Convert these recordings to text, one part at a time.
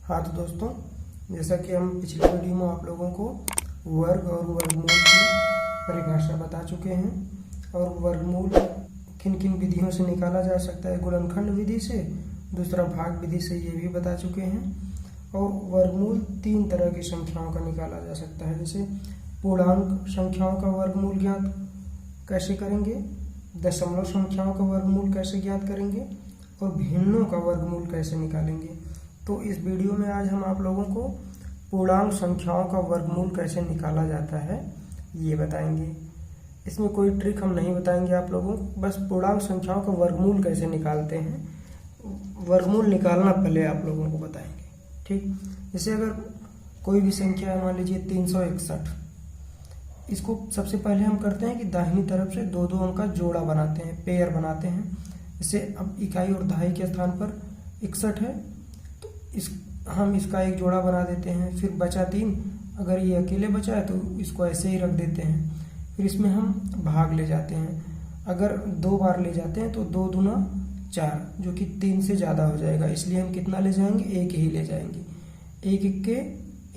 हाँ तो दोस्तों, जैसा कि हम पिछले वीडियो में आप लोगों को वर्ग और वर्गमूल की परिभाषा बता चुके हैं और वर्गमूल किन किन विधियों से निकाला जा सकता है, गुणनखंड विधि से, दूसरा भाग विधि से, ये भी बता चुके हैं। और वर्गमूल 3 तरह की संख्याओं का निकाला जा सकता है, जैसे पूर्णांक संख्याओं का वर्गमूल ज्ञात कैसे करेंगे, दशमलव संख्याओं का वर्गमूल कैसे ज्ञात करेंगे और भिन्नों का वर्गमूल कैसे निकालेंगे। तो इस वीडियो में आज हम आप लोगों को पूर्णांक संख्याओं का वर्गमूल कैसे निकाला जाता है ये बताएंगे। इसमें कोई ट्रिक हम नहीं बताएंगे आप लोगों को, बस पूर्णांक संख्याओं का वर्गमूल कैसे निकालते हैं, वर्गमूल निकालना पहले आप लोगों को बताएंगे। ठीक, जैसे अगर कोई भी संख्या है, मान लीजिए 361, इसको सबसे पहले हम करते हैं कि दाहिनी तरफ से 2-2 अंक का जोड़ा बनाते हैं, पेयर बनाते हैं। जैसे अब इकाई और दहाई के स्थान पर 61 है तो हम इसका एक जोड़ा बना देते हैं। फिर बचा 3, अगर ये अकेले बचा है तो इसको ऐसे ही रख देते हैं। फिर इसमें हम भाग ले जाते हैं, अगर 2 बार ले जाते हैं तो 2 दूना 4, जो कि 3 से ज़्यादा हो जाएगा, इसलिए हम कितना ले जाएंगे, 1 ही ले जाएंगे। 1 1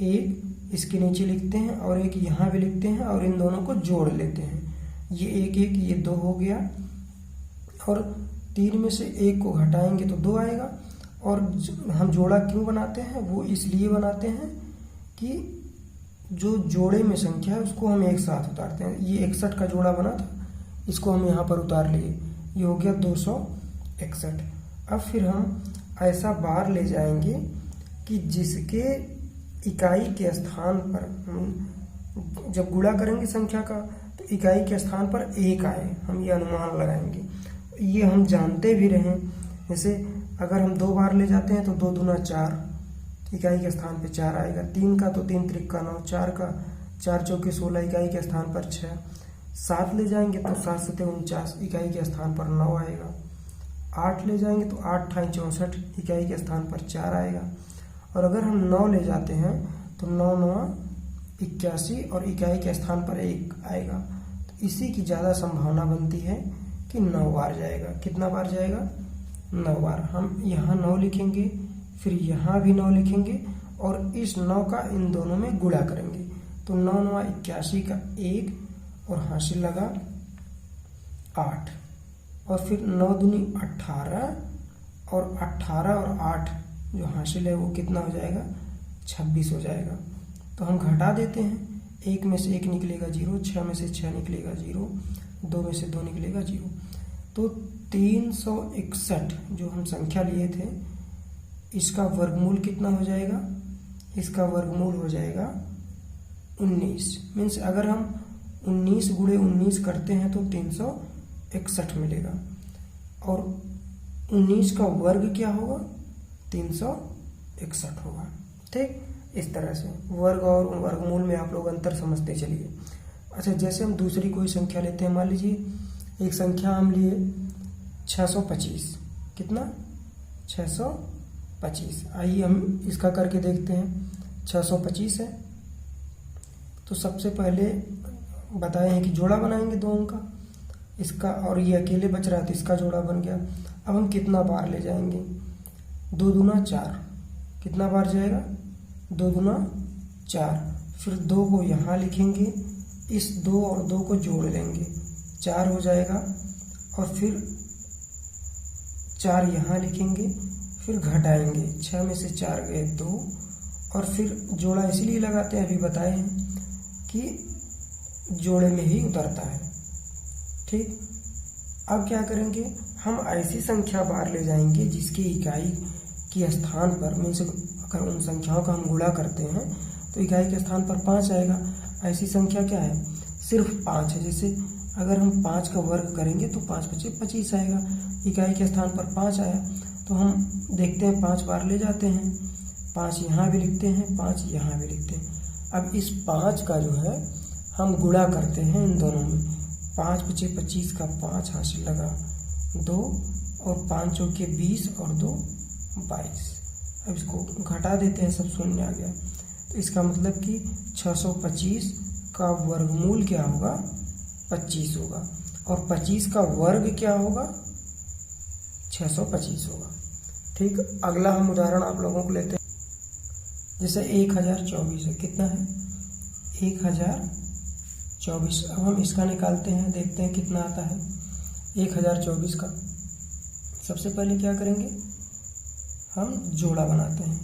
1 इसके नीचे लिखते हैं और 1 यहाँ भी लिखते हैं और इन दोनों को जोड़ लेते हैं। ये 1 1 ये 2 हो गया और 3 में से 1 को घटाएंगे तो 2 आएगा। और हम जोड़ा क्यों बनाते हैं, वो इसलिए बनाते हैं कि जो जोड़े में संख्या है उसको हम एक साथ उतारते हैं। ये 61 का जोड़ा बना था, इसको हम यहाँ पर उतार लिए, ये हो गया 261। अब फिर हम ऐसा बार ले जाएंगे कि जिसके इकाई के स्थान पर हम जब गुणा करेंगे संख्या का तो इकाई के स्थान पर 1 आए, हम ये अनुमान लगाएंगे। ये हम जानते भी रहें, जैसे अगर हम 2 बार ले जाते हैं तो 2 दूना 4, इकाई के स्थान पे 4 आएगा। 3 का तो 3 त्रिक 9, 4 का 4 चौके 16, इकाई के स्थान पर 6। 7 ले जाएंगे तो 7 7 49, इकाई के स्थान पर 9 आएगा। 8 ले जाएंगे तो 8 8 64, इकाई के स्थान पर 4 आएगा। और अगर हम 9 ले जाते हैं तो 9 9 81 और इकाई के स्थान पर 1 आएगा। तो इसी की ज़्यादा संभावना बनती है कि 9 बार जाएगा। कितना बार जाएगा, 9 बार। हम यहाँ 9 लिखेंगे, फिर यहाँ भी 9 लिखेंगे और इस 9 का इन दोनों में गुणा करेंगे तो 9 9 81 का 1 और हासिल लगा 8। और फिर 9 दूनी 18 और 18 और 8 जो हासिल है वो कितना हो जाएगा, 26 हो जाएगा। तो हम घटा देते हैं, 1 में से 1 निकलेगा 0, 6 में से 6 निकलेगा 0, 2 में से 2 निकलेगा 0। तो 361 जो हम संख्या लिए थे, इसका वर्गमूल कितना हो जाएगा, इसका वर्गमूल हो जाएगा 19। मीन्स अगर हम 19 गुणे 19 करते हैं तो 361 मिलेगा। और 19 का वर्ग क्या होगा, 361 होगा। ठीक, इस तरह से वर्ग और वर्गमूल में आप लोग अंतर समझते चलिए। अच्छा, जैसे हम दूसरी कोई संख्या लेते हैं, मान लीजिए एक संख्या हम लिए 625, कितना, 625। आइए हम इसका करके देखते हैं। 625 है तो सबसे पहले बताए हैं कि जोड़ा बनाएंगे 2 अंक का इसका, और ये अकेले बच रहा है तो इसका जोड़ा बन गया। अब हम कितना बार ले जाएंगे, 2 दूना 4, कितना बार जाएगा, 2 दूना 4। फिर 2 को यहाँ लिखेंगे, इस 2 और 2 को जोड़ लेंगे, 4 हो जाएगा। और फिर 4 यहाँ लिखेंगे, फिर घटाएंगे, 6 में से 4 गए 2। और फिर जोड़ा इसलिए लगाते हैं, अभी बताए हैं कि जोड़े में ही उतरता है। ठीक, अब क्या करेंगे, हम ऐसी संख्या बार ले जाएंगे जिसकी इकाई के स्थान पर, मीन्स अगर उन संख्याओं का हम गुणा करते हैं तो इकाई के स्थान पर 5 आएगा। ऐसी संख्या क्या है, सिर्फ 5 है। जैसे अगर हम 5 का वर्ग करेंगे तो 5 5 25 आएगा, इकाई के स्थान पर 5 आया। तो हम देखते हैं 5 बार ले जाते हैं, 5 यहाँ भी लिखते हैं, 5 यहाँ भी लिखते हैं। अब इस 5 का जो है हम गुणा करते हैं इन दोनों में, 5 5 25 का 5 हासिल लगा 2 और 5 चौके 20 और 2 22। अब इसको घटा देते हैं, सब शून्य आ गया। तो इसका मतलब कि 625 का वर्गमूल क्या होगा, 25 होगा। और 25 का वर्ग क्या होगा, 625 होगा। ठीक, अगला हम उदाहरण आप लोगों को लेते हैं। जैसे 1024 है, कितना है 1024। अब हम इसका निकालते हैं, देखते हैं कितना आता है 1024 का। सबसे पहले क्या करेंगे, हम जोड़ा बनाते हैं।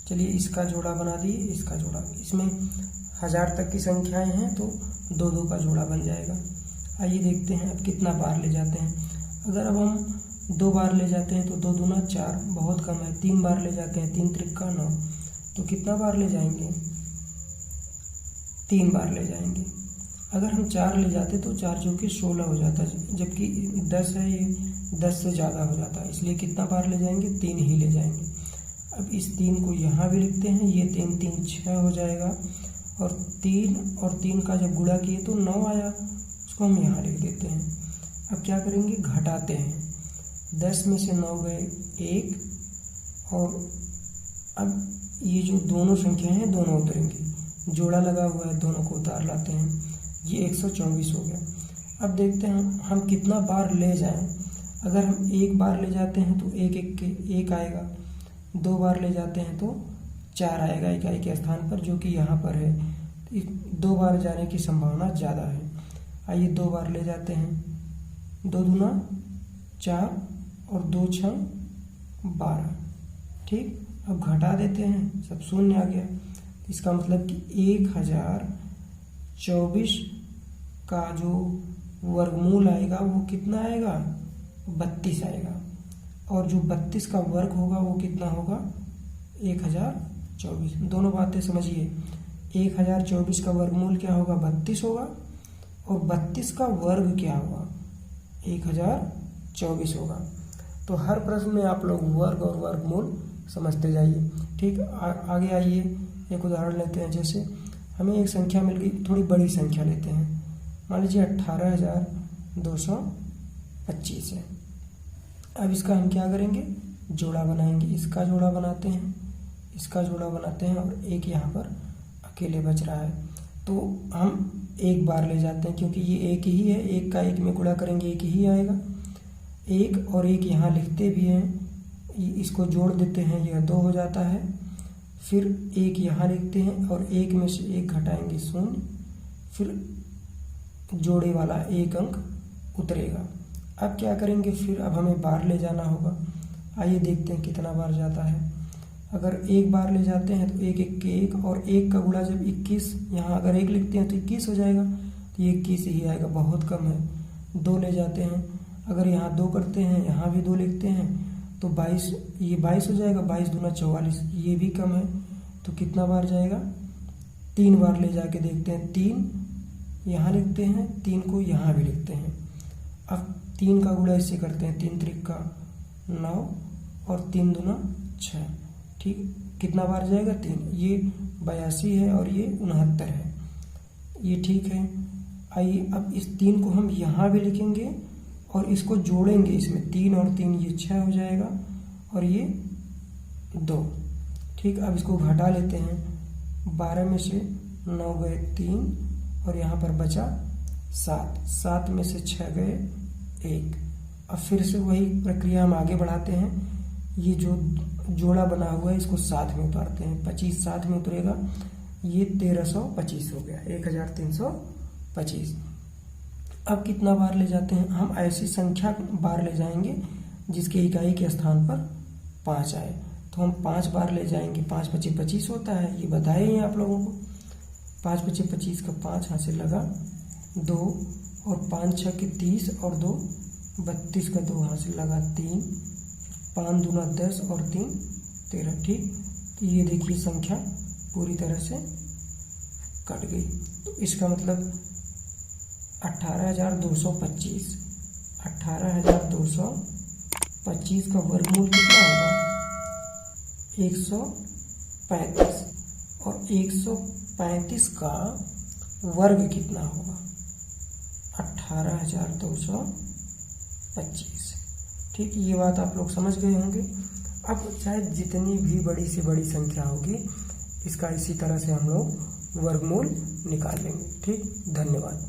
चलिए इसका जोड़ा बना दिए, इसका जोड़ा, इसमें 1000 तक की संख्याएं हैं तो 2-2 का जोड़ा बन जाएगा। आइए देखते हैं अब कितना बार ले जाते हैं। अगर अब हम 2 बार ले जाते हैं तो 2 दूना 4, बहुत कम है। 3 बार ले जाते हैं, 3 त्रिका 9, तो कितना बार ले जाएंगे, 3 बार ले जाएंगे। अगर हम 4 ले जाते तो 4 जो कि 16 हो जाता है, जबकि 10 है, ये 10 से ज़्यादा हो जाता है, इसलिए कितना बार ले जाएंगे, 3 ही ले जाएंगे। अब इस 3 को यहाँ भी लिखते हैं, ये 3 3 6 हो जाएगा, और 3 का जब गुणा किए तो 9 आया, उसको हम यहाँ लिख देते हैं। अब क्या करेंगे, घटाते हैं, 10 में से 9 गए 1, और अब ये जो दोनों संख्या हैं दोनों उतरेंगी, जोड़ा लगा हुआ है, दोनों को उतार लाते हैं, ये 124 हो गया। अब देखते हैं हम कितना बार ले जाएं। अगर हम 1 बार ले जाते हैं तो 1 आएगा, 2 बार ले जाते हैं तो 4 आएगा इकाई के स्थान पर, जो कि यहाँ पर है। 2 बार जाने की संभावना ज़्यादा है। आइए 2 बार ले जाते हैं, 2 दूना 4 और 2 6 12, ठीक। अब घटा देते हैं, सब शून्य आ गया। इसका मतलब कि 1024 का जो वर्गमूल आएगा वो कितना आएगा, 32 आएगा, और जो 32 का वर्ग होगा वो कितना होगा, 1024। दोनों बातें समझिए, 1024 का वर्गमूल क्या होगा, 32 होगा, और 32 का वर्ग क्या होगा, 1024 होगा। तो हर प्रश्न में आप लोग वर्ग और वर्गमूल समझते जाइए, ठीक। आगे आइए, एक उदाहरण लेते हैं। जैसे हमें एक संख्या मिल गई, थोड़ी बड़ी संख्या लेते हैं, मान लीजिए 18,225 है। अब इसका हम क्या करेंगे, जोड़ा बनाएंगे। इसका जोड़ा बनाते हैं, इसका जोड़ा बनाते हैं, और एक यहाँ पर अकेले बच रहा है, तो हम 1 बार ले जाते हैं, क्योंकि ये 1 ही है, 1 का 1 में गुणा करेंगे 1 ही आएगा। 1 और 1 यहाँ लिखते भी हैं, इसको जोड़ देते हैं, यह 2 हो जाता है। फिर 1 यहाँ लिखते हैं, और 1 में से 1 घटाएंगे 0, फिर जोड़े वाला 1 अंक उतरेगा। अब क्या करेंगे, फिर अब हमें बार ले जाना होगा। आइए देखते हैं कितना बार जाता है। अगर 1 बार ले जाते हैं तो 1 1 के 1, और 1 का गुणा जब 21, यहाँ अगर 1 लिखते हैं तो 21 हो जाएगा, तो ये 21 ही आएगा, बहुत कम है। 2 ले जाते हैं, अगर यहाँ 2 करते हैं, यहाँ भी 2 लिखते हैं तो 22, ये 22 हो जाएगा, 22 दूना 44, ये भी कम है, तो कितना बार जाएगा, 3 बार ले जाके देखते हैं। 3 यहाँ लिखते हैं, 3 को यहाँ भी लिखते हैं। अब 3 का गुणा इससे करते हैं, 3 त्रिका 9 और 3 दूना 6, ठीक। कितना बार जाएगा, 3। ये 82 है और ये 69 है, ये ठीक है। आइए अब इस 3 को हम यहाँ भी लिखेंगे और इसको जोड़ेंगे, इसमें 3 और 3 ये 6 हो जाएगा, और ये 2, ठीक। अब इसको घटा लेते हैं, 12 में से 9 गए 3, और यहाँ पर बचा 7, 7 में से 6 गए 1। अब फिर से वही प्रक्रिया हम आगे बढ़ाते हैं। ये जो जोड़ा बना हुआ है इसको साथ में उतारते हैं, 25 साथ में उतरेगा, ये 1325 हो गया, 1325। अब कितना बार ले जाते हैं, हम ऐसी संख्या बार ले जाएंगे जिसके इकाई के स्थान पर 5 आए, तो हम 5 बार ले जाएंगे। 5 × 25 = 25 होता है, ये बताए हैं आप लोगों को। 5 × 25 = 25 का 5 यहाँ से लगा 2, और 5 × 6 = 30, और 2 32 का 2 यहाँ से लगा 3, 5 दूना 10 और 3 13, ठीक। तो ये देखिए संख्या पूरी तरह से कट गई। तो इसका मतलब 18,225, 18,225 का वर्गमूल कितना होगा, 135, और 135 का वर्ग कितना होगा, 18,225, ठीक। ये बात आप लोग समझ गए होंगे। अब चाहे जितनी भी बड़ी से बड़ी संख्या होगी, इसका इसी तरह से हम लोग वर्गमूल निकाल लेंगे, ठीक। धन्यवाद।